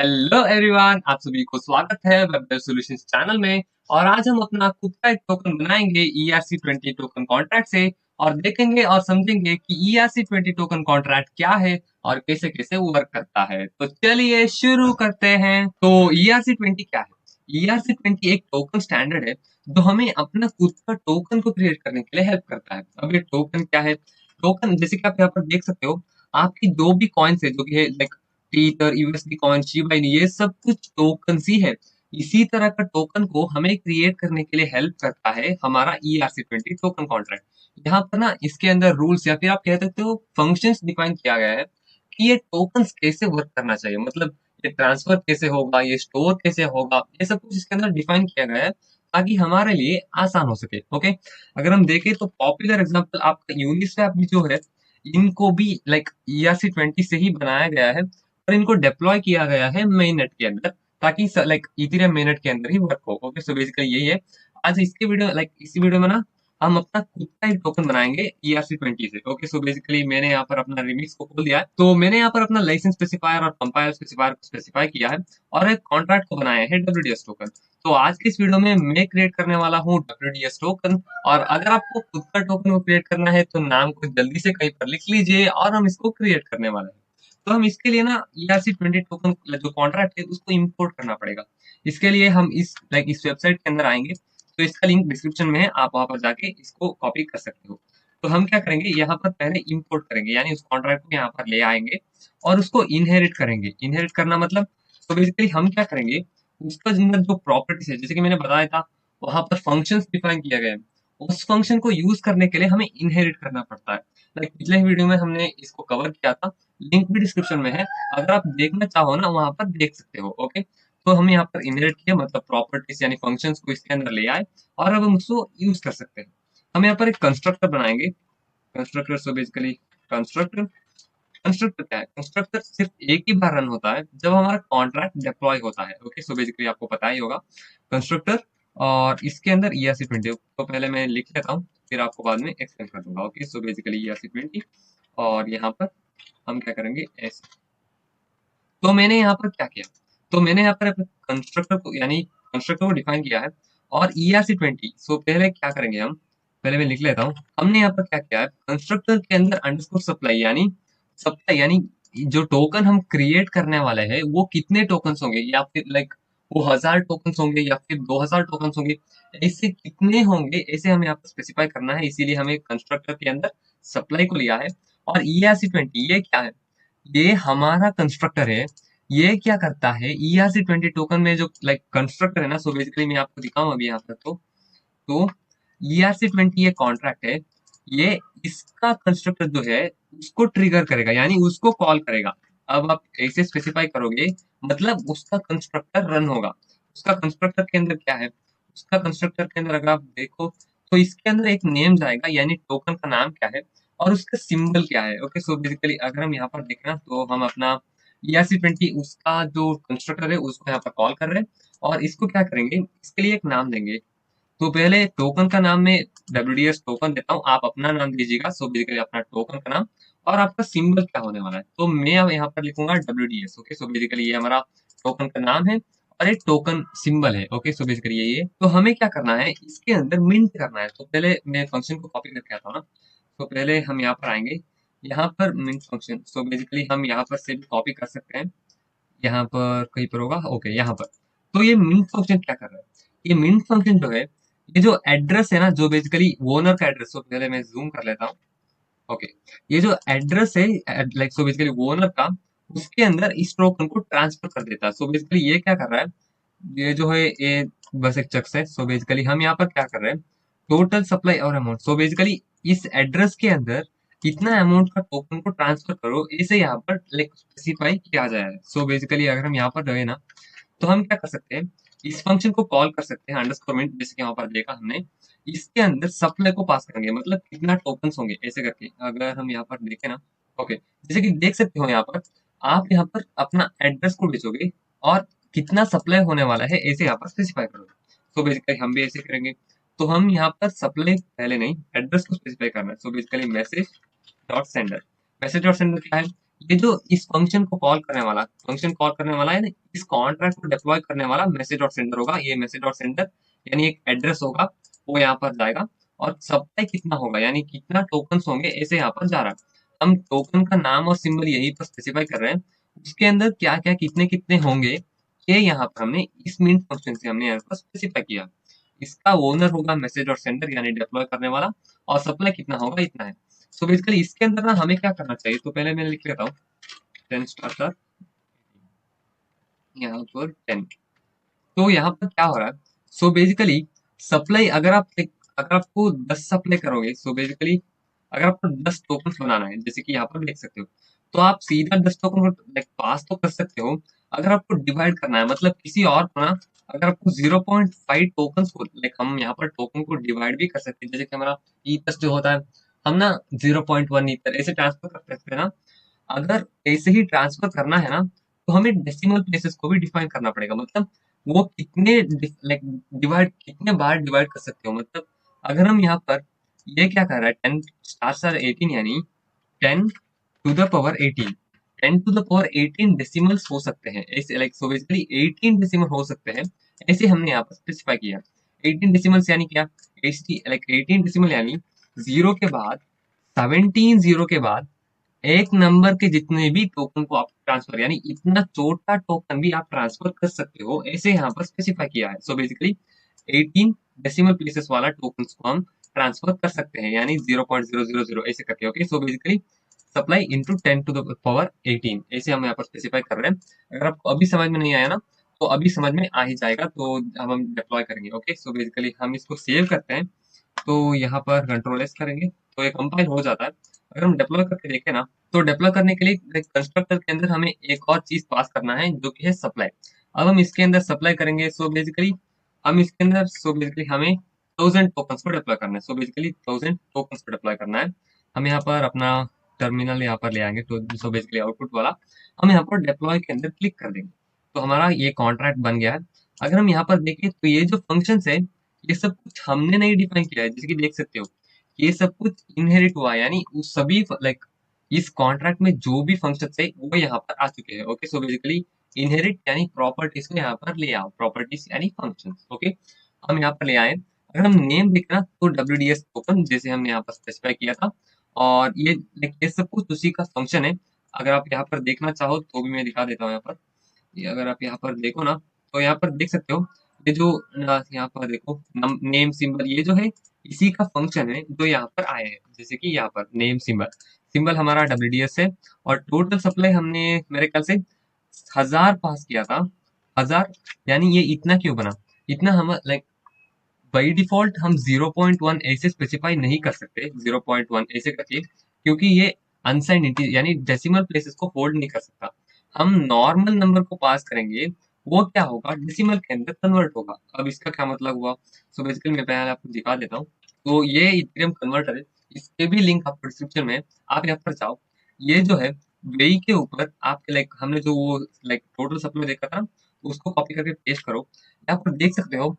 Hello everyone, आप सभी को स्वागत है वेब सॉल्यूशंस चैनल में। और आज हम अपना खुद का एक टोकन बनाएंगे ERC20 टोकन कॉन्ट्रैक्ट से। और देखेंगे और समझेंगे कि ERC20 टोकन कॉन्ट्रैक्ट क्या है और कैसे कैसे वो वर्क करता है। तो चलिए शुरू करते हैं। तो ERC20 क्या है? ERC20 एक टोकन स्टैंडर्ड है जो हमें अपना खुद का टोकन को क्रिएट करने के लिए हेल्प करता है। अब ये टोकन क्या है? टोकन जैसे कि आप यहाँ पर देख सकते हो, आपकी जो भी कॉइन्स है जो कि है like Tether, USD coin, Shiba Inu, ये सब कुछ टोकन ही है। इसी तरह का टोकन को हमें क्रिएट करने के लिए हेल्प करता है हमारा ERC20 टोकन कॉन्ट्रैक्ट। यहाँ पर ना इसके अंदर रूल्स या फिर आप कह सकते हो फंक्शंस डिफाइन किया गया है कि ये टोकन्स कैसे वर्क करना चाहिए। मतलब ये ट्रांसफर कैसे होगा, ये स्टोर कैसे होगा, ये सब कुछ इसके अंदर डिफाइन किया गया है ताकि हमारे लिए आसान हो सके। ओके, अगर हम देखें तो पॉपुलर एग्जांपल आपका यूनिस्वैप भी जो है, इनको भी लाइक ERC20 से ही बनाया गया है और इनको डिप्लॉय किया गया है मेननेट के अंदर ताकि लाइक इथेरियम मेननेट के अंदर ही वर्क हो। ओके, सो बेसिकली यही है। आज इसके वीडियो लाइक इसी वीडियो में ना हम अपना खुद का एक टोकन बनाएंगे ERC20 से। ओके, सो बेसिकली मैंने यहाँ पर अपना रिमिक्स को खोल दिया है। तो मैंने यहाँ पर अपना लाइसेंस स्पेसिफायर और कंपाइलर स्पेसिफायर को स्पेसिफाई किया है और एक कॉन्ट्रैक्ट को बनाया है WDS टोकन। तो आज के इस वीडियो में मैं क्रिएट करने वाला हूँ WDS टोकन। और अगर आपको खुद का टोकन को क्रिएट करना है तो नाम को जल्दी से कहीं पर लिख लीजिए और हम इसको क्रिएट करने वाले हैं। तो हम इसके लिए ना ERC20 टोकन जो कॉन्ट्रैक्ट है उसको इंपोर्ट करना पड़ेगा। इसके लिए हम इस वेबसाइट के अंदर आएंगे। तो इसका लिंक डिस्क्रिप्शन में है, आप वहां पर जाके इसको कॉपी कर सकते हो। तो हम क्या करेंगे, यहाँ पर पहले इंपोर्ट करेंगे यानी उस कॉन्ट्रैक्ट को यहाँ पर ले आएंगे और उसको इनहेरिट करेंगे। इनहेरिट करना मतलब, तो बेसिकली हम क्या करेंगे, उसका अंदर जो प्रॉपर्टीज है जैसे कि मैंने बताया था, वहां पर फंक्शंस डिफाइन किया गया है। उस फंक्शन को यूज करने के लिए हमें इनहेरिट करना पड़ता है। लाइक पिछले वीडियो में हमने इसको कवर किया था, लिंक भी डिस्क्रिप्शन में है। अगर आप देखना चाहो ना वहां पर देख सकते हो। ओके, तो हम यहाँ पर इनहेरिट किया मतलब प्रॉपर्टीज यानी फंक्शंस को इसके अंदर ले आए और अब हम उसको यूज कर सकते हैं। हम यहाँ पर एक कंस्ट्रक्टर बनाएंगे। Constructor so basically constructor constructor क्या है? कंस्ट्रक्टर सिर्फ एक ही बार रन होता है जब हमारा कॉन्ट्रैक्ट डिप्लॉय होता है। ओके, सो बेसिकली आपको पता ही होगा कंस्ट्रक्टर। और इसके अंदर ERC20 तो पहले मैं लिख लेता हूँ, फिर आपको बाद में एक्सप्लेन कर दूंगा। ओके, सो बेसिकली ERC20 और यहाँ पर हम क्या करेंगे ऐसे। तो मैंने यहाँ पर क्या किया, तो मैंने यहाँ पर कंस्ट्रक्टर को यानी कंस्ट्रक्टर को डिफाइन किया है और ERC20। सो पहले क्या करेंगे हम, पहले मैं लिख लेता हूँ। हमने यहाँ पर क्या किया है, कंस्ट्रक्टर के अंदर अंडरस्कोर सप्लाई यानी जो टोकन हम क्रिएट करने वाले हैं वो कितने टोकन होंगे, या फिर लाइक वो 1000 टोकन होंगे या फिर 2000 टोकन होंगे, ऐसे कितने होंगे ऐसे हमें यहाँ पर स्पेसिफाई करना है। इसीलिए हमें कंस्ट्रक्टर के अंदर सप्लाई को लिया है। और ERC20 ये क्या है, ये हमारा कंस्ट्रक्टर है। ये क्या करता है, ERC20 टोकन में जो लाइक कंस्ट्रक्टर है ना, सो बेसिकली मैं आपको दिखाऊं अभी यहाँ पर। तो ERC20 ये कॉन्ट्रैक्ट है, ये इसका कंस्ट्रक्टर जो है उसको ट्रिगर करेगा यानी उसको कॉल करेगा। अब आप ऐसे स्पेसिफाई करोगे मतलब उसका कंस्ट्रक्टर रन होगा। उसका कंस्ट्रक्टर के अंदर क्या है, उसका कंस्ट्रक्टर के अंदर अगर आप देखो तो इसके अंदर एक नेम जाएगा यानी टोकन का नाम क्या है और उसका सिंबल क्या है। ओके, सो बेसिकली अगर हम यहाँ पर देखें ना तो हम अपना ERC20 उसका जो कंस्ट्रक्टर है उसको यहाँ पर कॉल कर रहे हैं और इसको क्या करेंगे, इसके लिए एक नाम देंगे। तो पहले टोकन का नाम मैं WDS टोकन देता हूँ, आप अपना नाम दीजिएगा। सो बेसिकली अपना टोकन का नाम और आपका सिंबल क्या होने वाला है, तो मैं अब यहाँ पर लिखूंगा WDS। ओके, सो बेसिकली ये हमारा टोकन का नाम है और एक टोकन सिंबल है। ओके, सो बेसिकली यही है। तो हमें क्या करना है, इसके अंदर मिंट करना है। तो पहले मैं फंक्शन को कॉपी करके आता हूँ ना, तो पहले हम यहाँ पर आएंगे, यहाँ पर मिंट फंक्शन। सो बेसिकली हम यहाँ पर से भी कॉपी कर सकते हैं, यहाँ पर कहीं पर होगा। ओके, यहाँ पर। तो ये मिंट फंक्शन क्या कर रहा है, ये मिंट फंक्शन जो है, ये जो एड्रेस है ना जो बेसिकली ओनर का एड्रेस, तो पहले मैं जूम कर लेता हूँ। ओके, ये जो एड्रेस है लाइक सो बेसिकली ओनर का, उसके अंदर इस टोकन को ट्रांसफर कर देता है। सो बेसिकली ये क्या कर रहा है, ये जो है ये बस एक चक्स है। सो बेसिकली हम यहाँ पर क्या कर रहे हैं, टोटल सप्लाई और अमाउंट। सो बेसिकली इस एड्रेस के अंदर कितना अमाउंट का टोकन को ट्रांसफर करो इसे यहाँ पर लाइक स्पेसिफाई किया जाए। सो बेसिकली अगर हम यहाँ पर रहे ना तो हम क्या कर सकते हैं, इस फंक्शन को कॉल कर सकते हैं अंडरस्कोर मिंट, जैसे कि वहां पर देखा हमने। इसके अंदर सप्लाई को पास करेंगे मतलब कितना टोकन होंगे ऐसे करके। अगर हम यहाँ पर देखें ना, ओके, जैसे कि देख सकते हो यहाँ पर, आप यहाँ पर अपना एड्रेस को भेजोगे और कितना सप्लाई होने वाला है ऐसे यहाँ पर स्पेसिफाई करोगे। तो बेसिकली हम भी ऐसे करेंगे। तो हम यहाँ पर सप्लाई पहले नहीं, एड्रेस को स्पेसिफाई करना है। So basically message dot sender. Message dot sender क्या है, ये जो इस फंक्शन कॉल करने वाला है ना, इस कॉन्ट्रैक्ट को डिप्लॉय करने वाला मैसेज और सेंडर होगा। ये मैसेज और सेंडर यानी एक एड्रेस होगा, वो यहाँ पर जाएगा, और सप्लाई कितना होगा यानी कितना टोकन्स होंगे ऐसे यहाँ पर जा रहा है। हम टोकन का नाम और सिंबल यही पर स्पेसिफाई कर रहे हैं, उसके अंदर क्या क्या कितने कितने होंगे ये यहाँ पर हमने इस मिंट फंक्शन से हमने यहाँ पर स्पेसिफाई किया। इसका ओनर होगा मैसेज और सेंडर यानी डिप्लॉय करने वाला, और सप्लाई कितना होगा इतना है। सो बेसिकली इसके अंदर ना हमें क्या करना चाहिए, तो पहले मैं लिख लेता हूँ 10 स्टार यहाँ पर 10। तो यहाँ पर क्या हो रहा है, सो बेसिकली सप्लाई अगर आपको 10 सप्लाई करोगे, सो बेसिकली अगर आपको 10 टोकन बनाना है, जैसे कि यहाँ पर देख सकते हो, तो आप सीधा 10 टोकन को लाइक पास तो कर सकते हो। अगर आपको डिवाइड करना है मतलब किसी और को ना, अगर आपको 0.5 टोकन को लाइक हम यहाँ पर टोकन को डिवाइड भी कर सकते हैं, जैसे कि हमारा ईथर जो होता है, हम ना 0.1 ईथर ऐसे ट्रांसफर कर सकते हैं ना। अगर ऐसे ही ट्रांसफर करना है ना, तो हमें डेसिमल प्लेसेस को भी डिफाइन करना पड़ेगा, मतलब वो कितने लाइक डिवाइड कितने बार डिवाइड कर सकते हो। मतलब अगर हम यहाँ पर ये क्या कर रहा है 10 स्टार स्टार 18 यानी 10 to the power 18, 10 to the power 18 decimals हो सकते हैं ऐसे, लाइक सो बेसिकली 18 डेसिमल हो सकते हैं, ऐसे हमने यहाँ पर स्पेसिफाई किया। 18 डेसिमल्स यानी क्या, लाइक 18 डेसिमल यानी जीरो के बाद 17 जीरो के बाद एक नंबर के जितने भी टोकन को आप ट्रांसफर यानी इतना छोटा टोकन भी आप ट्रांसफर कर सकते हो, ऐसे यहाँ पर स्पेसिफाई किया है। सो बेसिकली 18 डेसिमल प्लेसेस वाला टोकन को हम ट्रांसफर कर सकते हैं यानी 0.000 ऐसे करके। Okay, so basically supply into 10 to the power 18 ऐसे हम यहाँ पर स्पेसिफाई कर रहे हैं। अगर आपको अभी समझ में नहीं आया ना, तो अभी समझ में आ ही जाएगा, तो अब हम डिप्लॉय करेंगे। ओके, सो बेसिकली हम इसको सेव करते हैं, तो यहाँ पर कंट्रोल एस करेंगे तो ये कंपाइल हो जाता है। अगर हम डिप्लॉय करके देखें ना, तो डिप्लॉय करने के लिए कंस्ट्रक्टर के अंदर हमें एक और चीज पास करना है जो कि है सप्लाई। अब हम इसके अंदर सप्लाई करेंगे, सो बेसिकली हमें 1000 टोकन्स को डिप्लॉय करना है। सो बेसिकली 1000 टोकन्स को डिप्लॉय करना है। हम यहाँ पर अपना टर्मिनल यहाँ पर ले आएंगे, तो सो बेसिकली आउटपुट वाला हम यहाँ पर डिप्लॉय के अंदर क्लिक कर देंगे, तो हमारा ये कॉन्ट्रैक्ट बन गया है। अगर हम यहाँ पर देखें तो ये जो फंक्शन है, ये सब कुछ हमने नहीं डिफाइन किया है, जैसे कि देख सकते हो ये सब कुछ इनहेरिट हुआ है, यानी उस सभी लाइक इस कॉन्ट्रैक्ट में जो भी फंक्शन है वो यहाँ पर आ चुके हैं। ओके, सो बेसिकली इनहेरिट यानी प्रॉपर्टीज को यहाँ पर ले आओ, प्रॉपर्टीज यानी फंक्शन। ओके, हम यहाँ पर ले आए। अगर हम नेम देखना तो WDS टोकन जैसे हमने यहाँ पर स्पेसिफाई किया था, और ये सब कुछ उसी का फंक्शन है। अगर आप यहाँ पर देखना चाहो तो भी मैं दिखा देता हूँ यहाँ पर। ये अगर आप यहाँ पर देखो ना, तो यहाँ पर देख सकते हो ये जो यहाँ पर देखो नेम सिंबल ये जो है इसी का फंक्शन है जो यहाँ पर आए हैं, जैसे कि यहाँ पर नेम सिंबल सिंबल हमारा WDS है, और टोटल सप्लाई हमने मेरे ख्याल से 1000 पास किया था। 1000 यानी ये इतना क्यों बना, इतना हम लाइक बाई डिफॉल्ट हम 0.1 ऐसे स्पेसिफाई नहीं कर सकते, 0.1 ऐसे करके, क्योंकि ये अनसाइंड इंटीजर यानी डेसिमल प्लेसेस को होल्ड नहीं कर सकता। हम नॉर्मल नंबर को पास करेंगे, वो क्या होगा डेसिमल के अंदर कन्वर्ट होगा। अब इसका क्या मतलब हुआ, सो बेसिकली मैं पहले आपको दिखा देता हूँ। तो ये इथेरियम कन्वर्टर है, इसके भी लिंक आपको डिस्क्रिप्शन में, आप यहाँ पर जाओ। ये जो है वेई के ऊपर आप लाइक हमने जो वो लाइक टोटल सप्लाई देखा था, उसको कॉपी करके पेस्ट करो। यहाँ पर देख सकते हो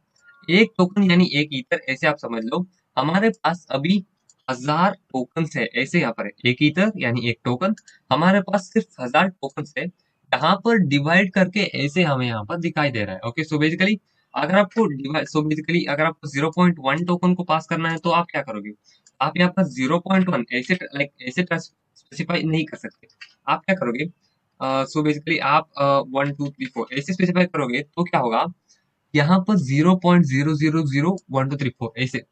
एक टोकन यानी एक ईथर, ऐसे आप समझ लो हमारे पास अभी 1000 टोकन है, ऐसे यहाँ पर है एक ईथर यानी एक टोकन, हमारे पास सिर्फ 1000 टोकन है, यहाँ पर डिवाइड करके ऐसे हमें यहाँ पर दिखाई दे रहा है। ओके, सो बेसिकली अगर आपको 0.1 टोकन को पास करना है तो आप क्या करोगे, आप यहाँ पर 0.1 ऐसे लाइक ऐसे स्पेसिफाई नहीं कर सकते। आप क्या करोगे, सो बेसिकली आप 1 2 3 4 ऐसे स्पेसिफाई करोगे, तो क्या होगा यहाँ पर 0.0001234 ऐसे,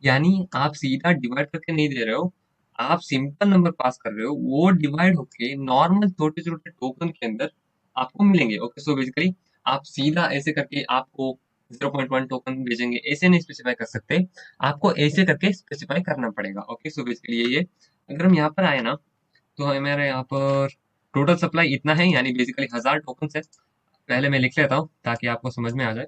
यानी आप सीधा डिवाइड करके नहीं दे रहे हो, आप सिंपल नंबर पास कर रहे हो, वो डिवाइड होके नॉर्मल छोटे छोटे टोकन के अंदर आपको मिलेंगे। ओके, सो बेसिकली आप सीधा ऐसे करके आपको 0.1 टोकन भेजेंगे ऐसे नहीं स्पेसिफाई कर सकते, आपको ऐसे करके स्पेसिफाई करना पड़ेगा। ओके, सो बेसिकली ये अगर हम यहाँ पर आए ना, तो हमारे यहाँ पर टोटल सप्लाई इतना है यानी बेसिकली 1000 टोकन है। पहले मैं लिख लेता हूँ ताकि आपको समझ में आ जाए।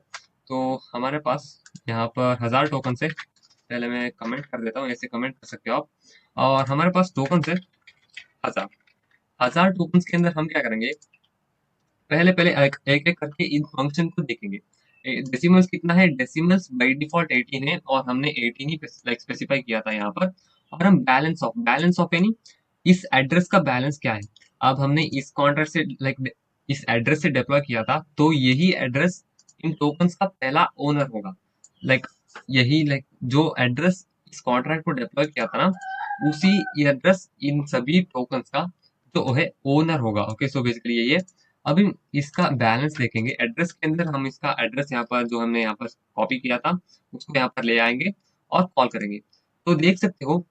तो हमारे पास यहाँ पर 1000 टोकन है, पहले मैं कमेंट कर देता हूँ, ऐसे कमेंट कर सकते हो आप। और हमारे पास टोकन है 1000। 1000 टोकन के अंदर हम क्या करेंगे, पहले पहले एक एक एक करके इन फंक्शन को देखेंगे। डेसिमल्स कितना है, डेसिमल्स बाई डिफॉल्ट 18 है, और हमने 18 ही स्पेसिफाई किया था यहाँ पर। और हम बैलेंस ऑफ यानी इस एड्रेस का बैलेंस क्या है, अब हमने इस कॉन्ट्रैक्ट से इस एड्रेस से डिप्लॉय किया था, तो यही एड्रेस इन टोकन्स का पहला ओनर होगा। लाइक यही जो एड्रेस इस कॉन्ट्रैक्ट को डिप्लॉय किया था ना, उसी एड्रेस इन सभी टोकन्स का जो है ओनर होगा। ओके, सो बेसिकली यही है। अभी इसका बैलेंस देखेंगे। एड्रेस के अंदर हम इसका एड्रेस यहाँ पर जो हमने यहाँ पर कॉपी किया था उसको यहाँ पर ले आएंगे और कॉल करेंगे। तो देख सकते हो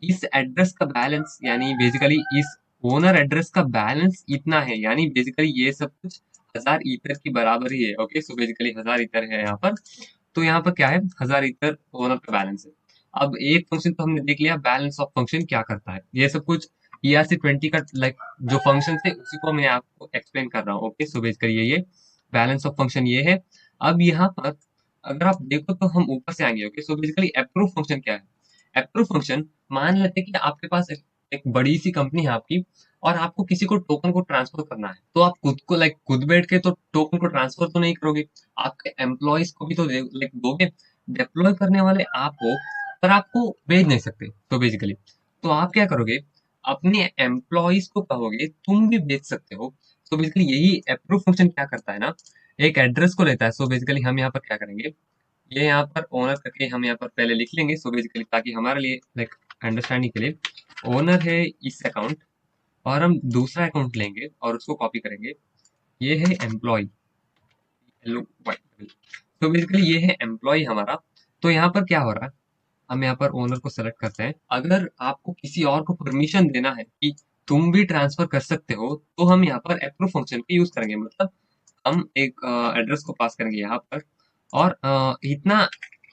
इस एड्रेस का बैलेंस, यानी बेसिकली इस ओनर एड्रेस का बैलेंस इतना है, यानी बेसिकली ये सब कुछ 1000 ईथर की बराबर ही है। ओके, सो बेसिकली 1000 ईथर है यहाँ पर। तो यहाँ पर क्या है, 1000 ईथर ओनर का बैलेंस है। अब एक फंक्शन तो हमने देख लिया, बैलेंस ऑफ फंक्शन क्या करता है, ये सब कुछ ERC20 का जो फंक्शन थे उसी को मैं आपको एक्सप्लेन कर रहा हूँ। ओके, सो बेसिकली ये बैलेंस ऑफ फंक्शन ये है। अब यहाँ पर अगर आप देखो तो हम ऊपर से आएंगे। Okay, so basically approve function क्या है। अप्रूव फंक्शन, मान लेते हैं कि आपके पास एक बड़ी सी कंपनी है आपकी, और आपको किसी को टोकन को ट्रांसफर करना है, तो आप खुद को खुद बैठ के तो टोकन को ट्रांसफर तो नहीं करोगे, आपके एम्प्लॉयज को भी तो दोगे। डिप्लॉय करने वाले आप हो, पर आपको भेज नहीं सकते। तो बेसिकली तो आप क्या करोगे, अपने एम्प्लॉयज को कहोगे तुम भी भेज सकते हो। तो बेसिकली यही अप्रूव फंक्शन क्या करता है ना, एक एड्रेस को लेता है। सो बेसिकली हम यहाँ पर क्या करेंगे, ये यहाँ पर ओनर करके हम यहाँ पर पहले लिख लेंगे। सो बेसिकली ताकि हमारे लिए अंडरस्टैंडिंग के लिए, ओनर है इस अकाउंट, और हम दूसरा अकाउंट लेंगे और उसको कॉपी करेंगे। ये है एम्प्लॉय, तो बेसिकली ये है एम्प्लॉय हमारा। तो यहाँ पर क्या हो रहा है, हम यहाँ पर ओनर को सेलेक्ट करते हैं। अगर आपको किसी और को परमिशन देना है कि तुम भी ट्रांसफर कर सकते हो, तो हम यहाँ पर अप्रूव फंक्शन का यूज करेंगे। मतलब हम एक एड्रेस को पास करेंगे यहाँ पर, और इतना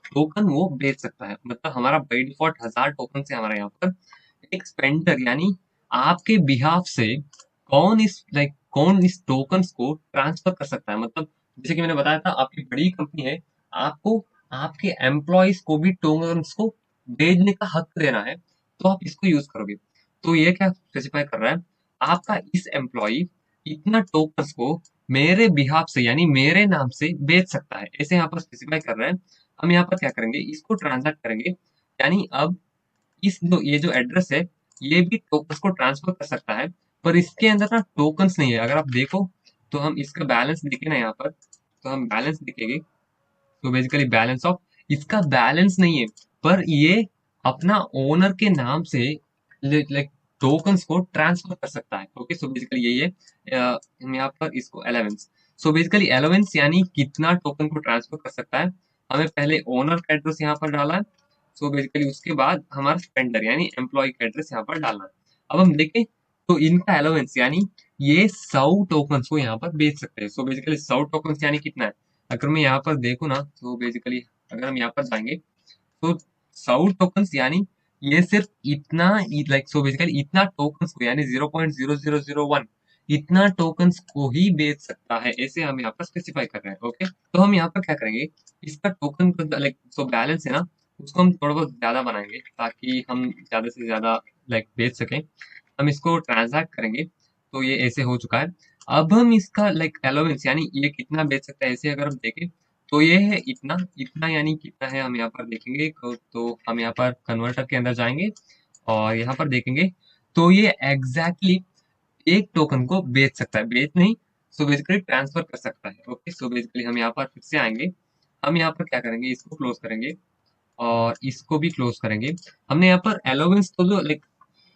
टोकन वो बेच सकता है। मतलब हमारा बाई डिफॉल्ट 1000 टोकन से हमारा यहाँ पर एक स्पेंडर, यानी आपके बिहाफ से कौन इस टोकन्स को ट्रांसफर कर सकता है। मतलब जैसे कि मैंने बताया था, आपकी बड़ी कंपनी है, आपको आपके एम्प्लॉयज को भी टोकन्स को भेजने का हक देना है, तो आप इसको यूज करोगे। तो ये क्या स्पेसिफाई कर रहा है, आपका इस एम्प्लॉय इतना टोकन्स को मेरे बिहाफ से, यानी मेरे नाम से बेच सकता है, ऐसे यहाँ पर स्पेसिफाई कर रहे हैं। हम यहाँ पर क्या करेंगे, इसको ट्रांसैक्ट करेंगे। यानी अब ये जो एड्रेस है, ये भी टोकन्स को ट्रांसफर कर सकता है, पर इसके अंदर ना टोकन्स नहीं है। अगर आप देखो तो हम इसका बैलेंस देखें ना यहाँ पर, तो हम बैलेंस देखेंगे। तो बेसिकली बैलेंस ऑफ, इसका बैलेंस नहीं है, पर ये अपना ओनर के नाम से लाइक टोकन्स को ट्रांसफर कर सकता है। ओके, सो बेसिकली यही है। हम यहाँ पर इसको अलाउंस, सो बेसिकली अलाउंस यानी कितना टोकन को ट्रांसफर कर सकता है। हमें पहले ओनर का एड्रेस यहाँ पर डाला है। सो बेसिकली उसके बाद हमारा स्पेंडर यानी एम्प्लॉय का एड्रेस यहाँ पर डालना है। अब हम देखें तो इनका अलाउंस यानी ये 100 टोकन्स को यहाँ पर बेच सकते हैं। सो बेसिकली 100 टोकन्स यानी कितना है, अगर मैं यहाँ पर देखूँ ना, तो बेसिकली अगर हम यहाँ पर जाएंगे तो 100 टोकन्स यानी ये सिर्फ इतना, सो बेसिकली इतना टोकन्स को, यानी 0.0001 इतना टोकन्स को ही बेच सकता है, ऐसे हम यहाँ पर स्पेसिफाई कर रहे हैं। ओके, तो हम यहाँ पर क्या करेंगे, इसका टोकन सो बैलेंस है ना, उसको हम थोड़ा बहुत ज्यादा बनाएंगे ताकि हम ज्यादा से ज्यादा बेच सकें। हम इसको ट्रांजैक्ट करेंगे, तो ये ऐसे हो चुका है। अब हम इसका अलाउंस यानी ये कितना बेच सकता है, ऐसे अगर हम देखें तो ये है इतना इतना, यानी कितना है हम यहाँ पर देखेंगे। तो हम यहाँ पर कन्वर्टर के अंदर जाएंगे और यहाँ पर देखेंगे, तो ये एग्जैक्टली एक टोकन को बेच सकता है, बेच नहीं, सो बेसिकली ट्रांसफर कर सकता है। ओके, सो बेसिकली हम यहाँ पर फिर से आएंगे। हम यहाँ पर क्या करेंगे, इसको क्लोज करेंगे और इसको भी क्लोज करेंगे। हमने यहाँ पर अलाउंस तो जो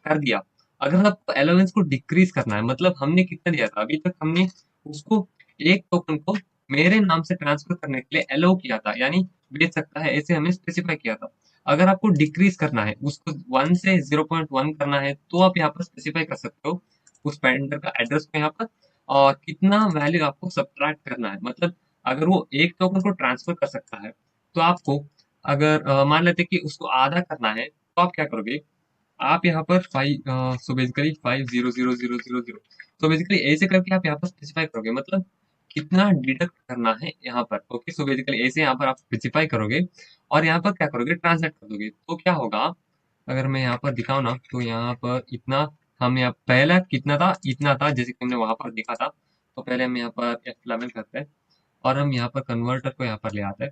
कर दिया। अगर आपको अलाउंस को डिक्रीज करना है, मतलब हमने कितना दिया था अभी तक, हमने उसको एक टोकन को मेरे नाम से ट्रांसफर करने के लिए अलाउ किया था, यानी बेच सकता है, ऐसे हमने स्पेसिफाई किया था। अगर आपको डिक्रीज करना है, उसको 1 से 0.1 करना है, तो आप यहाँ पर स्पेसिफाई कर सकते हो उस वेंडर का एड्रेस को यहाँ पर, और कितना वैल्यू आपको सब्ट्रैक्ट करना है। मतलब अगर वो एक टोकन को ट्रांसफर कर सकता है, तो आपको अगर मान लेते हैं कि उसको आधा करना है, तो आप क्या करोगे, आप यहाँ पर 5 सो बेसिकली 5000000, तो बेसिकली ऐसे करके आप यहाँ पर स्पेसिफाई करोगे, मतलब कितना डिडक्ट करना है यहाँ पर। ओके, सो बेसिकली ऐसे यहाँ पर आप स्पेसिफाई करोगे और यहाँ पर क्या करोगे, ट्रांसलेट कर दोगे। तो क्या होगा, अगर मैं यहाँ पर दिखाऊँ ना, तो यहाँ पर इतना, हम यहाँ पहला कितना था, इतना था, जैसे कि हमने वहां पर देखा था। तो पहले हम यहाँ पर F11 करते हैं और हम यहाँ पर कन्वर्टर को यहाँ पर ले आते हैं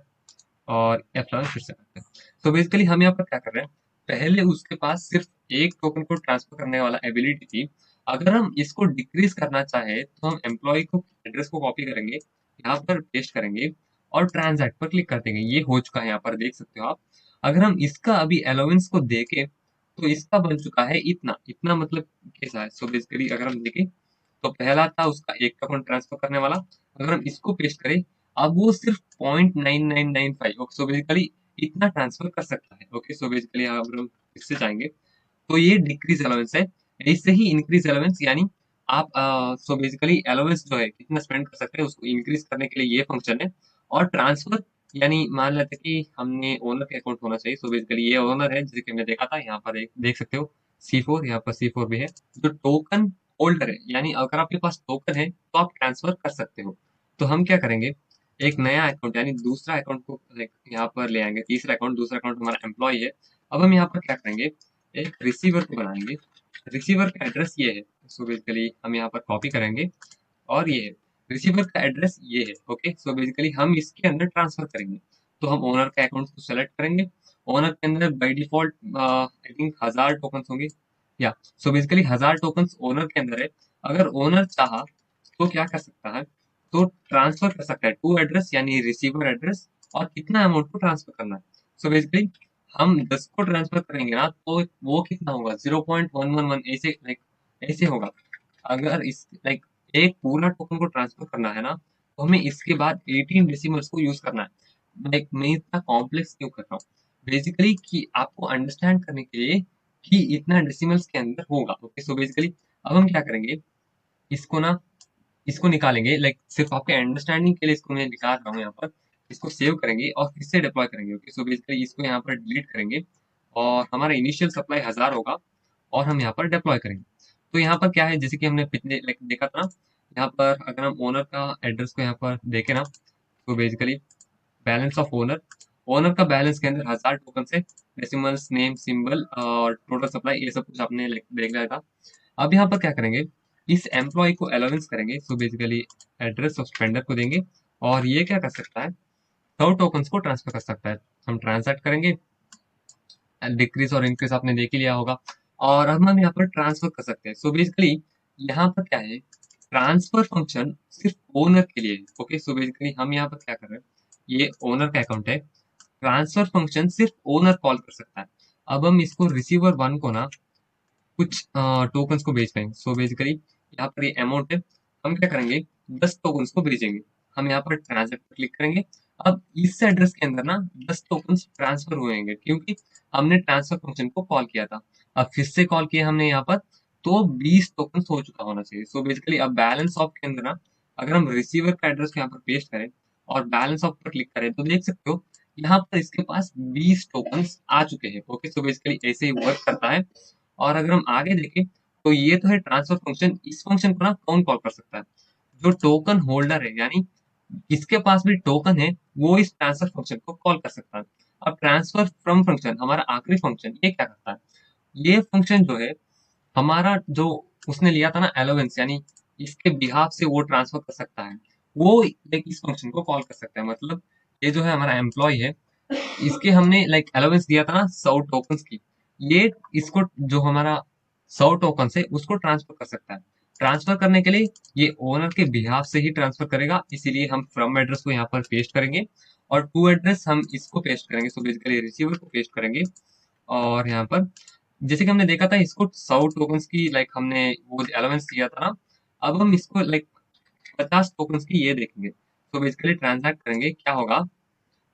और F11 फिर से करते हैं। तो बेसिकली हम यहाँ पर क्या कर रहे हैं, पहले उसके पास सिर्फ एक टोकन को ट्रांसफर करने वाला एबिलिटी थी, अगर हम इसको डिक्रीज करना चाहे तो हम एम्प्लॉय को एड्रेस को कॉपी करेंगे, यहाँ पर पेस्ट करेंगे और ट्रांजैक्ट पर क्लिक कर देंगे। ये हो चुका है, यहाँ पर देख सकते हो आप। अगर हम इसका अभी अलाउंस को देखें तो इसका बन चुका है इतना इतना, मतलब कैसा है। सो बेसिकली अगर हम देखें तो पहला था उसका एक अकाउंट ट्रांसफर करने वाला, अगर हम इसको पेस्ट करें अब वो सिर्फ 0.9995, ओके। सो बेसिकली इतना ट्रांसफर कर सकता है, ओके। सो बेसिकली अगर हम इससे जाएंगे तो ये डिक्रीज अलाउंस है। इससे ही इंक्रीज अलाउंस, यानी आप सो बेसिकली अलाउंस जो है कितना स्पेंड कर सकते हैं उसको इंक्रीज करने के लिए ये फंक्शन है। और ट्रांसफर, यानी मान लेते हैं कि हमने ओनर का अकाउंट होना चाहिए। सो बेसिकली ये ओनर है जैसे कि हमने देखा था, यहाँ पर एक देख सकते हो C4, यहाँ पर C4 भी है। जो टोकन होल्डर है, यानी अगर आपके पास टोकन है तो आप ट्रांसफर कर सकते हो। तो हम क्या करेंगे, एक नया अकाउंट यानी दूसरा अकाउंट को यहाँ पर ले आएंगे, तीसरा अकाउंट, दूसरा अकाउंट हमारा एम्प्लॉय है। अब हम यहाँ पर क्या करेंगे, एक रिसीवर को बनाएंगे। रिसीवर का एड्रेस ये है। सो बेसिकली हम यहाँ पर कॉपी करेंगे और ये है रिसीवर का एड्रेस, ये है, ओके। सो बेसिकली हम इसके अंदर ट्रांसफर करेंगे। तो हम ओनर का अकाउंट को सेलेक्ट करेंगे। ओनर के अंदर by default I think 1000 token होंगे, या सो बेसिकली 1000 टोकन ओनर के अंदर है। अगर ओनर चाहा तो क्या कर सकता है, तो ट्रांसफर कर सकता है टू एड्रेस, यानी रिसीवर एड्रेस, और कितना अमाउंट को ट्रांसफर करना है। सो बेसिकली हम 10 को ट्रांसफर करेंगे ना तो वो कितना होगा, 0.111, ऐसे लाइक ऐसे होगा। अगर इस लाइक एक पूरा टोकन को ट्रांसफर करना है ना तो हमें इसके बाद 18 डेसिमल्स को यूज करना है। लाइक मैं इतना कॉम्प्लेक्स क्यों कर रहा हूँ, बेसिकली कि आपको अंडरस्टैंड करने के लिए कि इतना डेसिमल्स के अंदर होगा, ओके। सो बेसिकली अब हम क्या करेंगे, इसको ना इसको निकालेंगे, लाइक सिर्फ आपके अंडरस्टैंडिंग के लिए इसको मैं निकाल रहा हूँ यहाँ पर। इसको सेव करेंगे और फिर से डिप्लॉय करेंगे, ओके। सो बेसिकली इसको यहाँ पर डिलीट करेंगे और हमारा इनिशियल सप्लाई 1000 होगा और हम यहाँ पर डिप्लॉय करेंगे। तो यहाँ पर क्या है, जैसे कि हमने पिछले लाइक देखा था ना, यहाँ पर अगर हम ओनर का एड्रेस को यहाँ पर देखें ना तो basically balance of owner, owner का बैलेंस के अंदर 1000 टोकन है, डेसिमल्स, नेम, सिंबल और टोटल सप्लाई, ये सब कुछ आपने देख लिया था। अब यहाँ पर क्या करेंगे, इस एम्प्लॉय को अलाउंस करेंगे। So basically address of spender को देंगे और ये क्या कर सकता है, 100 टोकन्स को ट्रांसफर कर सकता है। हम ट्रांसैक्ट करेंगे, डिक्रीज और इंक्रीज आपने देख ही लिया होगा। और अब हम यहाँ पर ट्रांसफर कर सकते हैं। सो बेसिकली यहाँ पर क्या है, ट्रांसफर फंक्शन सिर्फ ओनर के लिए है, ओके। सो बेसिकली हम यहाँ पर क्या कर रहे हैं, ये ओनर का अकाउंट है, ट्रांसफर फंक्शन सिर्फ ओनर कॉल कर सकता है। अब हम इसको रिसीवर वन को ना कुछ टोकन्स को भेज पाएंगे। सो बेसिकली यहाँ पर ये अमाउंट है, हम क्या करेंगे, 10 टोकन्स को भेजेंगे। हम यहाँ पर ट्रांसफर पर क्लिक करेंगे। अब इस एड्रेस के अंदर ना 10 टोकन्स ट्रांसफर होंगे क्योंकि हमने ट्रांसफर फंक्शन को कॉल किया था। अब फिर से कॉल किया हमने यहाँ पर, तो 20 टोकन्स हो चुका होना चाहिए। सो बेसिकली अब बैलेंस ऑफ के अंदर ना अगर हम रिसीवर का एड्रेस को यहाँ पर पेस्ट करें और बैलेंस ऑफ पर क्लिक करें तो देख सकते हो यहाँ पर इसके पास 20 टोकन्स आ चुके हैं, ओके। सो बेसिकली ऐसे ही वर्क करता है। और अगर हम आगे देखें तो ये तो है ट्रांसफर फंक्शन, इस फंक्शन को ना कौन कॉल कर सकता है, जो टोकन होल्डर है, यानी इसके पास भी टोकन है, वो इस ट्रांसफर फंक्शन को कॉल कर सकता है। अब ट्रांसफर फ्रॉम फंक्शन, हमारा आखिरी फंक्शन, ये क्या करता है, ये फंक्शन जो है हमारा जो उसने लिया था ना अलाउंस, यानी इसके बिहाफ से वो ट्रांसफर कर सकता है, वो लाइक इस फंक्शन को कॉल कर सकता है। मतलब ये जो है हमारा एम्प्लॉय है, इसके हमने लाइक अलाउंस दिया था ना 100 टोकन्स की, ये इसको जो हमारा 100 टोकन है उसको ट्रांसफर कर सकता है। ट्रांसफर करने के लिए ये ओनर के बिहाफ से ही ट्रांसफर करेगा, इसीलिए हम फ्रॉम एड्रेस को यहाँ पर पेस्ट करेंगे और टू एड्रेस हम इसको पेस्ट करेंगे। सो बेसिकली रिसीवर को पेस्ट करेंगे और यहाँ पर जैसे कि हमने देखा था इसको 100 टोकन्स की लाइक हमने वो अलाउंस दिया था ना, अब हम इसको लाइक 50 टोकन्स की ये देखेंगे। तो बेसिकली ट्रांजैक्ट करेंगे, क्या होगा,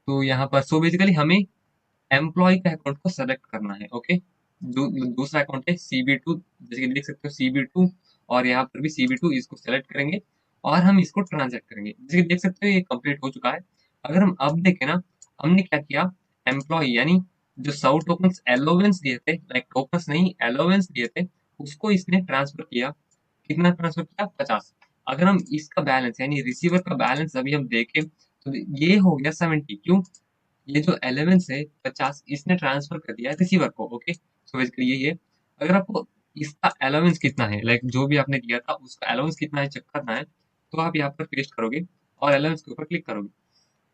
तो यहाँ पर सो बेसिकली हमें एम्प्लॉय का अकाउंट को सेलेक्ट करना है, ओके। दूसरा अकाउंट है CB2, जैसे कि देख सकते हो CB2, और यहाँ पर भी CB2, इसको सेलेक्ट करेंगे और हम इसको ट्रांजैक्ट करेंगे। जैसे कि देख सकते हो ये कंप्लीट हो चुका है। अगर हम अब देखें ना, हमने क्या किया, एम्प्लॉय यानी जो 100 टोकन्स अलाउंस दिए थे, लाइक टोकन्स नहीं अलाउंस दिए थे, उसको इसने ट्रांसफर किया। कितना ट्रांसफर किया, 50। अगर हम इसका बैलेंस यानी रिसीवर का बैलेंस अभी हम देखें तो ये हो गया 70। क्यों, ये जो एलेवेंस है 50 इसने ट्रांसफर कर दिया है रिसीवर को, ओके। सो बेसिकली यही है। अगर आपको इसका अलाउंस कितना है, लाइक जो भी आपने दिया था उसका अलाउंस कितना है चेक करना है, तो आप यहाँ पर पेस्ट करोगे और अलाउंस के ऊपर क्लिक करोगे।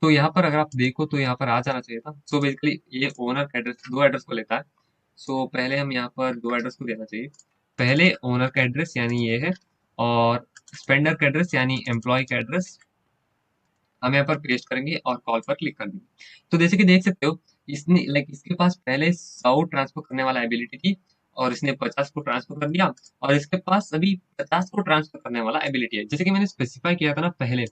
तो यहाँ पर अगर आप देखो तो यहाँ पर आ जाना चाहिए था। सो बेसिकली ये ओनर का एड्रेस, दो एड्रेस को लेता है। सो पहले हम यहाँ पर दो एड्रेस को देना चाहिए। पहले ओनर का एड्रेस यानी ये है, और स्पेंडर का एड्रेस यानी एम्प्लॉय का एड्रेस हम यहाँ पर पेस्ट करेंगे और कॉल पर क्लिक कर देंगे। तो जैसे कि देख सकते हो, इसने इसके पास पहले 100 ट्रांसफर करने वाला एबिलिटी थी, और इसने 50 को ट्रांसफर कर दिया, और इसके पास अभी 50 को ट्रांसफर करने वाला एबिलिटी है। जैसे कि मैंने स्पेसिफाई किया था ना पहले,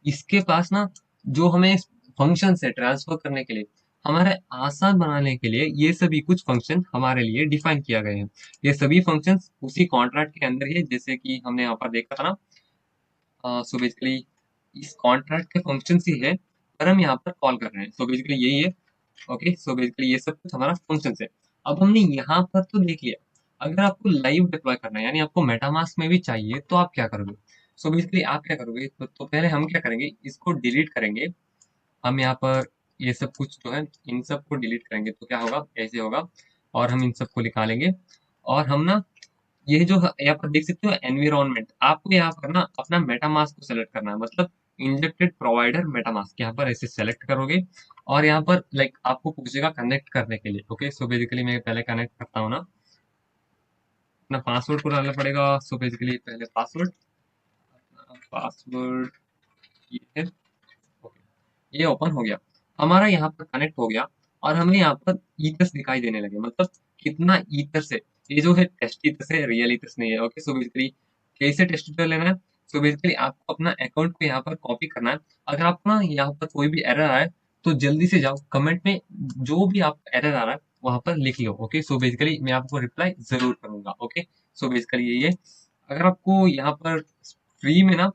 इसके पास ना जो हमें फंक्शन है ट्रांसफर करने के लिए, हमारे आसान बनाने के लिए ये सभी कुछ फंक्शन हमारे लिए डिफाइन किया गए हैं। ये सभी फंक्शंस उसी कॉन्ट्रैक्ट के अंदर ही है, जैसे कि हमने यहाँ पर देखा था ना। सो बेसिकली इस कॉन्ट्रैक्ट के फंक्शन ही है, पर हम यहाँ पर कॉल कर रहे हैं। सो बेसिकली यही है। ओके, सो बेसिकली ये सब कुछ हमारा फंक्शन है। अब हमने यहाँ पर तो देख लिया। अगर आपको लाइव डिप्लॉय करना है, यानी आपको मेटामास्क में भी चाहिए, तो आप क्या करोगे? सो बेसिकली आप क्या करोगे, तो पहले हम क्या करेंगे, इसको डिलीट करेंगे। हम यहाँ पर ये सब कुछ जो है, इन सब को डिलीट करेंगे तो क्या होगा, ऐसे होगा। और हम इन सबको निकालेंगे, और हम ना ये जो यहाँ पर देख सकते हो एनवायरनमेंट, आपको यहाँ पर ना अपना मेटामास्क को सेलेक्ट करना है, मतलब इंजेक्टेड प्रोवाइडर मेटामास्क यहाँ पर ऐसे सेलेक्ट करोगे। और यहाँ पर आपको पूछेगा कनेक्ट करने के लिए। ओके, सो बेसिकली मैं पहले कनेक्ट करता हूँ ना, अपना पासवर्ड को डालना पड़ेगा। सो बेसिकली पहले पासवर्ड, पासवर्ड ये है। ओके, ये ओपन हो गया, हमारा यहाँ पर कनेक्ट हो गया, और हमें यहाँ पर ईथर्स दिखाई देने लगे, मतलब कितना ईथर्स है। ये जो है टेस्ट ईथर्स है, रियल ईथर्स नहीं है। ओके, सो बेसिकली कैसे टेस्ट ईथर लेना है? सो बेसिकली आपको अपना अकाउंट को यहाँ पर कॉपी करना है। अगर आपको ना यहाँ पर कोई भी एरर आए, तो जल्दी से जाओ कमेंट में, जो भी आपका एरर आ रहा है वहां पर लिख लो। ओके, सो बेसिकली मैं आपको रिप्लाई जरूर करूंगा। ओके, सो बेसिकली यही है। अगर आपको यहाँ पर फ्री में ना,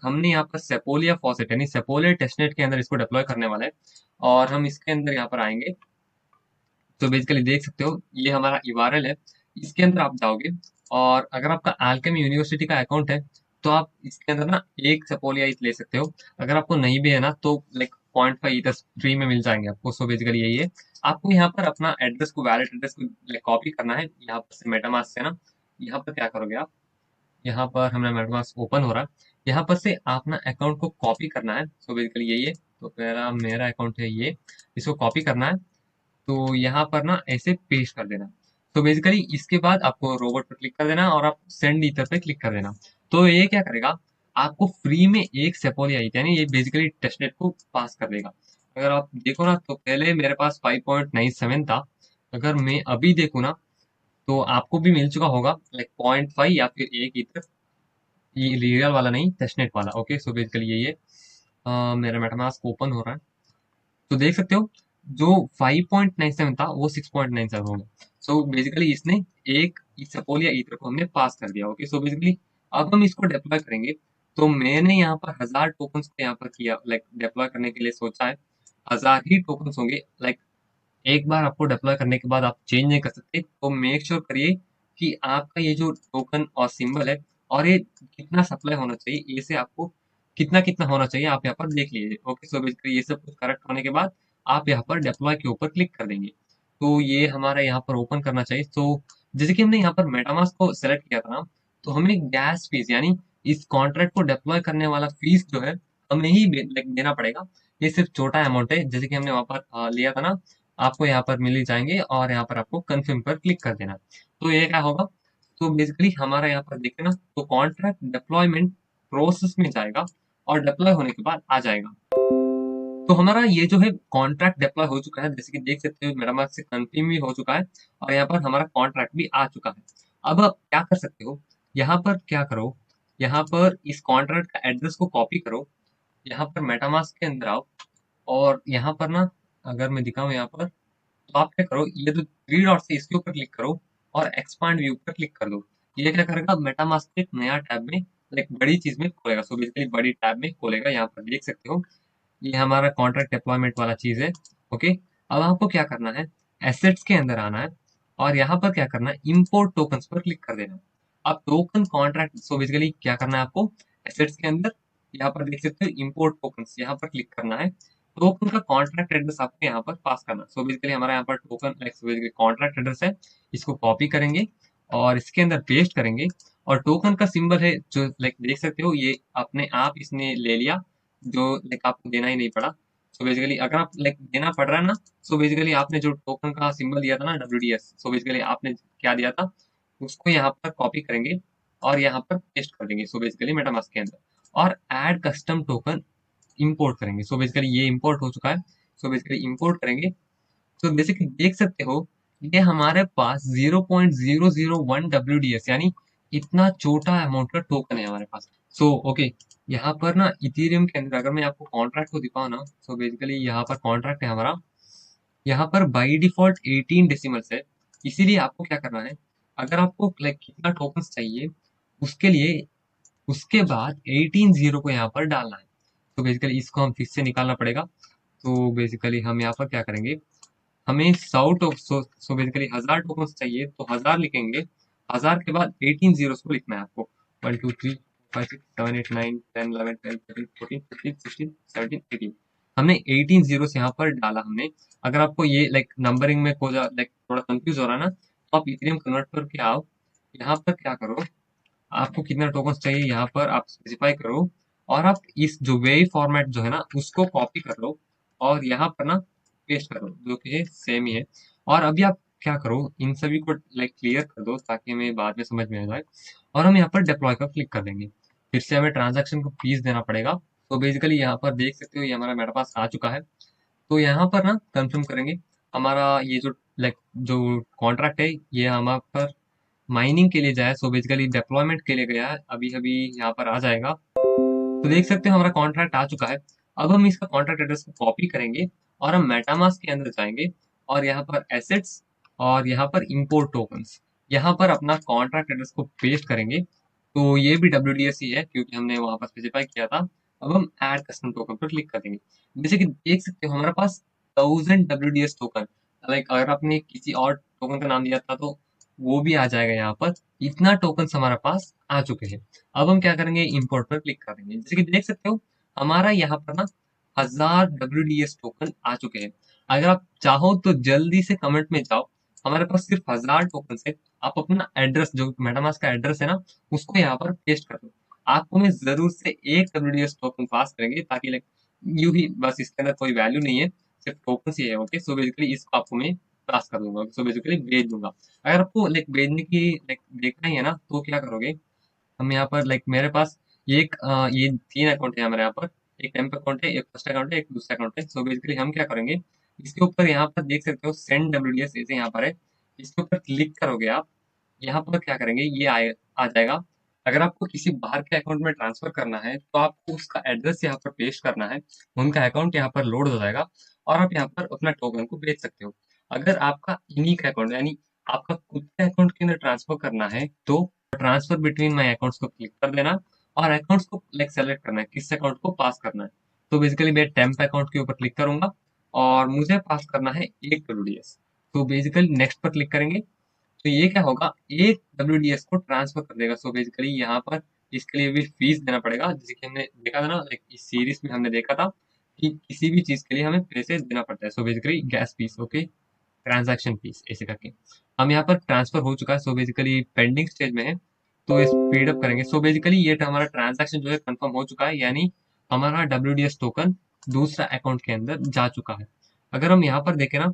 हमने यहाँ पर सेपोलिया फॉसेट यानी सेपोलिया टेस्टनेट के अंदर इसको डिप्लॉय करने वाला है, और हम इसके अंदर यहाँ पर आएंगे। तो बेसिकली देख सकते हो ये हमारा यूआरएल है, इसके अंदर आप जाओगे, और अगर आपका अल्केमी यूनिवर्सिटी का अकाउंट है, तो आप इसके अंदर ना एक सेपोलिया ले सकते हो। अगर आपको नहीं भी है ना, तो 0.5 ईथर फ्री में मिल जाएंगे आपको। सो बेसिकली यही है। आपको यहाँ पर अपना एड्रेस को, वैलिड एड्रेस को कॉपी करना है, यहाँ पर से मेटामास्क से ना। यहाँ पर क्या करोगे आप, यहाँ पर हमारा मेटामास्क ओपन हो रहा है, यहाँ पर से अपना अकाउंट को कॉपी करना है। सो बेसिकली यही है। तो मेरा अकाउंट है ये, इसको कॉपी करना है, तो यहाँ पर ना ऐसे पेस्ट कर देना। तो बेसिकली इसके बाद आपको रोबोट पर क्लिक कर देना, और आप सेंड ईथर पे क्लिक कर देना। तो ये क्या करेगा, आपको फ्री में एक सेपोलिया ईथ, यानी ये बेसिकली टेस्टनेट को पास कर देगा। अगर आप देखो ना, तो पहले मेरे पास 5.97 था। अगर मैं अभी देखूँ ना, तो आपको भी मिल चुका होगा 0.5 या फिर एक ईथर, ये रियल वाला नहीं, टेस्टनेट वाला। ओके, सो बेसिकली यही है। मेरा मेटामास्क ओपन हो रहा है, तो देख सकते हो जो 5.97 था वो 6.97 हो गया। सो बेसिकली इसने एक सपोलिया ईथर को हमने पास कर दिया। ओके, सो बेसिकली अब हम इसको डिप्लॉय करेंगे। तो मैंने यहाँ पर 1000 टोकन्स को यहाँ पर किया, डिप्लॉय करने के लिए सोचा है। 1000 ही टोकन्स होंगे। एक बार आपको डिप्लॉय करने के बाद आप चेंज नहीं कर सकते, तो मेक श्योर करिए कि आपका ये जो टोकन और सिंबल है, और ये कितना सप्लाई होना चाहिए, ये से आपको कितना कितना होना चाहिए, आप यहाँ पर देख लीजिए। ओके, सो बेसिकली ये सब कुछ करेक्ट होने के बाद आप यहाँ पर डिप्लॉय के ऊपर क्लिक कर देंगे, तो ये हमारा यहाँ पर ओपन करना चाहिए। तो जैसे कि हमने यहाँ पर मेटामास्क को सेलेक्ट किया था ना, तो हमें गैस फीस यानी इस कॉन्ट्रैक्ट को डिप्लॉय करने वाला फीस जो है, हमें ही देना पड़ेगा। ये सिर्फ छोटा अमाउंट है, जैसे कि हमने वहां पर लिया था ना, आपको यहाँ पर मिल ही जाएंगे, और यहाँ पर आपको कंफर्म पर क्लिक कर देना। तो ये क्या होगा, तो बेसिकली हमारा यहाँ पर देखे ना, तो कॉन्ट्रैक्ट डिप्लॉयमेंट प्रोसेस में जाएगा, और डिप्लॉय होने के बाद आ जाएगा। तो हमारा ये जो है कॉन्ट्रैक्ट डिप्लॉय हो चुका है, जैसे कि देख सकते हो मेरा मार्क से कंफर्म भी हो चुका है, और यहाँ पर हमारा कॉन्ट्रैक्ट भी आ चुका है। अब आप क्या कर सकते हो, यहाँ पर क्या करो, यहाँ पर इस कॉन्ट्रैक्ट का एड्रेस को कॉपी करो, यहाँ पर मेटामास्क के अंदर आओ, और यहाँ पर ना, अगर मैं दिखाऊं यहाँ पर, तो आप क्या करो, ये जो थ्री डॉट है इसके ऊपर क्लिक करो, और एक्सपांड व्यू पर क्लिक कर दो। ये क्या करेगा, मेटामास्क एक नया टैब में, बड़ी चीज में खोलेगा। सो बेसिकली बड़ी टैब में खोलेगा, यहाँ पर देख सकते हो ये हमारा कॉन्ट्रैक्ट डिप्लॉयमेंट वाला चीज है। ओके, अब आपको क्या करना है, एसेट्स के अंदर आना है, और यहाँ पर क्या करना है, इंपोर्ट टोकन्स पर क्लिक कर देना। अब टोकन कॉन्ट्रैक्ट, सो बेसिकली क्या करना है आपको, एसेट्स के अंदर यहाँ पर देख सकते हो इंपोर्ट टोकन्स, यहाँ पर क्लिक करना है। टोकन का कॉन्ट्रैक्ट एड्रेस आपको यहाँ पर पास करना है। सो बेसिकली हमारा यहाँ पर टोकन बेसिकली कॉन्ट्रैक्ट एड्रेस है, इसको कॉपी करेंगे और इसके अंदर पेस्ट करेंगे। और टोकन का सिंबल है जो देख सकते हो, ये अपने आप इसने ले लिया, जो आपको देना ही नहीं पड़ा। सो बेसिकली अगर आप देना पड़ रहा है ना, सो बेसिकली आपने जो टोकन का सिंबल दिया था ना, WDS, सो बेसिकली आपने क्या दिया था, उसको यहाँ पर कॉपी करेंगे और यहाँ पर पेस्ट कर देंगे, सो बेसिकली मेटामास्क के अंदर, और ऐड कस्टम टोकन इंपोर्ट करेंगे। सो बेसिकली ये इंपोर्ट हो चुका है। सो बेसिकली इंपोर्ट करेंगे, तो बेसिकली देख सकते हो ये हमारे पास 0.001 WDS, यानी इतना छोटा अमाउंट का टोकन है हमारे पास। सो ओके, यहाँ पर ना इथेरियम के अंदर अगर मैं आपको कॉन्ट्रैक्ट को दिखाऊं ना, सो बेसिकली यहाँ पर कॉन्ट्रैक्ट है हमारा, यहाँ पर बाई डिफॉल्ट 18 डेसिमल्स है। इसीलिए आपको क्या करना है, अगर आपको लाइक कितना टोकन्स चाहिए उसके लिए, उसके बाद 18 जीरो को यहाँ पर डालना है। तो बेसिकली इसको हम फिर से निकालना पड़ेगा। तो बेसिकली हम यहाँ पर क्या करेंगे, हमें 100 बेसिकली 1000 टोकन चाहिए, तो 1000 लिखेंगे। 1000 के बाद 18 जीरो को लिखना है आपको, 1 2 3 4 5 6 7 8 9 10 11 12 13 14 15 16 17 18। हमने 18 जीरो यहाँ पर डाला हमने। अगर आपको ये लाइक नंबरिंग में को लाइक थोड़ा कंफ्यूज हो रहा है ना, तो आप इथेरियम कन्वर्ट करके आओ, यहाँ पर क्या करो, आपको कितना टोकन चाहिए यहाँ पर आप स्पेसिफाई करो, और आप इस जो वे फॉर्मेट जो है ना उसको कॉपी कर लो और यहाँ पर ना पेस्ट करो, जो कि सेम ही है। और अभी आप क्या करो, इन सभी को लाइक क्लियर कर दो ताकि हमें बाद में समझ में आ जाए, और हम यहाँ पर डिप्लॉय का क्लिक कर देंगे। फिर से हमें ट्रांजैक्शन को फीस देना पड़ेगा। तो बेसिकली यहाँ पर देख सकते हो ये हमारा मेरे पास आ चुका है। तो यहाँ पर ना कंफर्म करेंगे, हमारा ये जो लाइक जो कॉन्ट्रैक्ट है ये हमारे पर माइनिंग के लिए जाए, सो बेसिकली डिप्लॉयमेंट के लिए गया है, अभी अभी यहाँ पर आ जाएगा। तो देख सकते हो हमारा कॉन्ट्रैक्ट आ चुका है। अब हम इसका कॉन्ट्रैक्ट एड्रेस को कॉपी करेंगे और हम मेटामास्क के अंदर जाएंगे, और यहाँ पर एसेट्स और यहाँ पर इंपोर्ट टोकन्स, यहाँ पर अपना कॉन्ट्रैक्ट एड्रेस को पेस्ट करेंगे। तो ये भी WDS ही है क्योंकि हमने वहां पर स्पेसिफाई किया था। अब हम ऐड कस्टम टोकन पर क्लिक करेंगे। जैसे कि देख सकते हो हमारे पास 1000 WDS टोकन, लाइक अगर आपने किसी और टोकन का नाम दिया था तो वो भी आ जाएगा यहाँ पर। इतना टोकन हमारे पास आ चुके हैं। अब हम क्या करेंगे, इंपोर्ट पर क्लिक करेंगे। जैसे कि देख सकते हो हमारा यहाँ पर ना 1000 WDS टोकन आ चुके हैं। अगर आप चाहो तो जल्दी से कमेंट में जाओ, हमारे पास सिर्फ 1000 टोकन है। आप अपना एड्रेस जो मेटामास्क का एड्रेस है ना उसको यहाँ पर पेस्ट कर दो। आपको मैं जरूर से एक WDS टोकन पास करेंगे, ताकि लाइक यू ही बस, इसके अंदर कोई वैल्यू नहीं है, सिर्फ टोकन ही है। ओके, सो बेसिकली इसको आपको मैं पास कर दूंगा, सो बेसिकली भेज दूंगा। अगर आपको लाइक भेजने की लाइक देखना ही है ना, तो क्या करोगे, हम यहाँ पर लाइक मेरे पास ये 3 अकाउंट है हमारे यहाँ पर। एक टेम्प अकाउंट है, एक फर्स्ट अकाउंट है, एक दूसरा अकाउंट है। सो बेसिकली हम क्या करेंगे, इसके ऊपर यहाँ पर देख सकते हो सेंड WDS ऐसे यहाँ पर है, इसके ऊपर क्लिक करोगे आप, यहाँ पर क्या करेंगे ये आ जाएगा। अगर आपको किसी बाहर के अकाउंट में ट्रांसफर करना है तो आपको उसका एड्रेस यहाँ पर पेस्ट करना है, उनका अकाउंट यहाँ पर लोड हो जाएगा और आप यहाँ पर अपना टोकन को भेज सकते हो। अगर आपका यूनिक अकाउंट यानी आपका खुद के अकाउंट के अंदर ट्रांसफर करना है, तो ट्रांसफर बिटवीन माई अकाउंट्स को क्लिक कर देना और अकाउंट्स को लाइक सेलेक्ट करना है किस अकाउंट को पास करना है। तो बेसिकली मैं टेम्प अकाउंट के ऊपर क्लिक करूंगा और मुझे पास करना है 1 WDS। तो बेसिकली नेक्स्ट पर क्लिक करेंगे, तो ये क्या होगा, 1 WDS को ट्रांसफर कर देगा। सो बेसिकली यहाँ पर इसके लिए भी फीस देना पड़ेगा, जैसे कि हमने देखा था ना लाइक इस सीरीज में हमने देखा था कि किसी भी चीज के लिए हमें पैसे देना पड़ता है। So basically gas fees, okay, transaction fees ऐसे करके। हम यहाँ पर ट्रांसफर हो चुका है, सो बेसिकली पेंडिंग स्टेज में है, तो स्पीड अप करेंगे। सो बेसिकली ये हमारा ट्रांजैक्शन जो है कंफर्म हो चुका है, यानी हमारा WDS टोकन दूसरा अकाउंट के अंदर जा चुका है। अगर हम यहाँ पर देखें ना,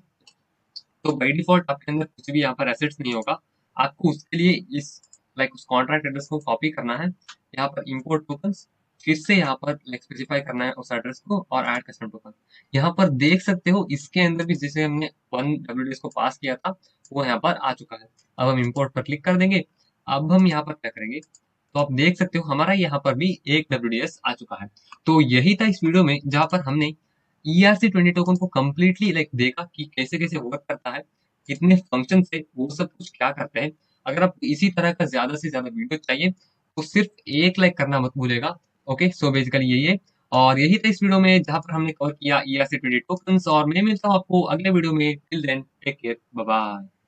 तो बाई डिफॉल्ट आपके अंदर कुछ भी यहाँ पर एसेट्स नहीं होगा। आपको उसके लिए इस लाइक उस कॉन्ट्रैक्ट एड्रेस को कॉपी करना है, यहाँ पर इंपोर्ट टोकन्स, फिर से यहाँ पर लाइक स्पेसिफाई करना है उस एड्रेस को और ऐड कस्टम टोकन। यहाँ पर देख सकते हो इसके अंदर भी जैसे हमने 1 WDS को पास किया था वो यहाँ पर आ चुका है। अब हम इंपोर्ट पर क्लिक कर देंगे। अब हम यहाँ पर क्या करेंगे, तो आप देख सकते हो हमारा यहाँ पर भी 1 WDS आ चुका है। तो यही था इस वीडियो में जहाँ पर हमने ERC20 टोकन को कम्प्लीटली लाइक देखा कि कैसे कैसे वर्क करता है, कितने फंक्शन है, वो सब कुछ क्या करते हैं। अगर आपको इसी तरह का ज्यादा से ज्यादा वीडियो चाहिए तो सिर्फ एक लाइक करना मत भूलेगा। ओके, सो बेसिकली यही है, और यही था इस वीडियो में जहां पर हमने कवर किया ERC20 टोकन्स, और मैं मिलता हूँ आपको अगले वीडियो में। Till then take care, bye bye.